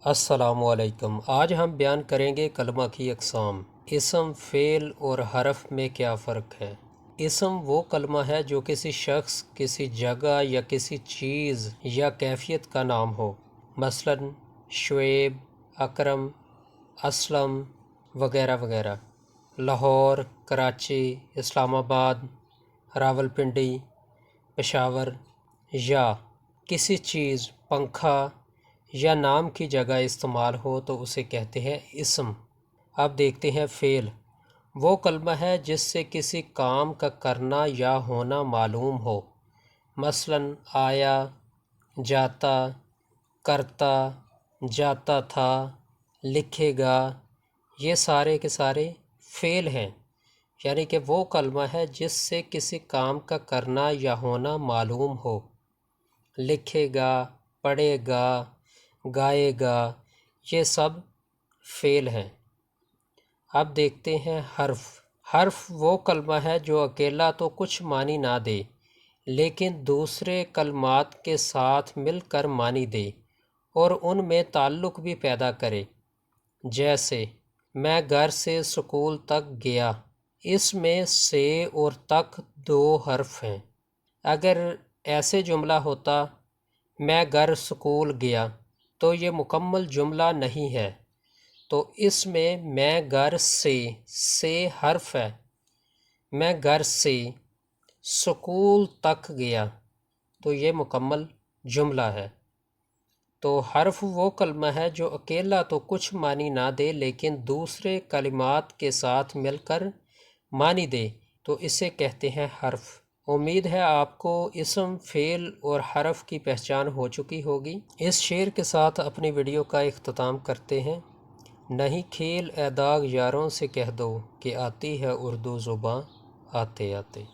السلام علیکم۔ آج ہم بیان کریں گے کلمہ کی اقسام۔ اسم، فعل اور حرف میں کیا فرق ہے؟ اسم وہ کلمہ ہے جو کسی شخص، کسی جگہ یا کسی چیز یا کیفیت کا نام ہو، مثلا شعیب، اکرم، اسلم وغیرہ وغیرہ۔ لاہور، کراچی، اسلام آباد، راولپنڈی، پشاور۔ یا کسی چیز، پنکھا یا نام کی جگہ استعمال ہو تو اسے کہتے ہیں اسم۔ اب دیکھتے ہیں فعل۔ وہ کلمہ ہے جس سے کسی کام کا کرنا یا ہونا معلوم ہو، مثلا آیا، جاتا، کرتا، جاتا تھا، لکھے گا۔ یہ سارے کے سارے فعل ہیں، یعنی کہ وہ کلمہ ہے جس سے کسی کام کا کرنا یا ہونا معلوم ہو۔ لکھے گا، پڑھے گا، گائے گا، یہ سب فعل ہیں۔ اب دیکھتے ہیں حرف۔ حرف وہ کلمہ ہے جو اکیلا تو کچھ معنی نہ دے، لیکن دوسرے کلمات کے ساتھ مل کر معنی دے اور ان میں تعلق بھی پیدا کرے۔ جیسے میں گھر سے سکول تک گیا، اس میں سے اور تک دو حرف ہیں۔ اگر ایسے جملہ ہوتا میں گھر سکول گیا تو یہ مکمل جملہ نہیں ہے، تو اس میں گھر سے حرف ہے، میں گھر سے سکول تک گیا تو یہ مکمل جملہ ہے۔ تو حرف وہ کلمہ ہے جو اکیلا تو کچھ معنی نہ دے لیکن دوسرے کلمات کے ساتھ مل کر معنی دے، تو اسے کہتے ہیں حرف۔ امید ہے آپ کو اسم، فعل اور حرف کی پہچان ہو چکی ہوگی۔ اس شعر کے ساتھ اپنی ویڈیو کا اختتام کرتے ہیں۔ نہیں کھیل اے داغ یاروں سے کہہ دو کہ آتی ہے اردو زباں آتے آتے۔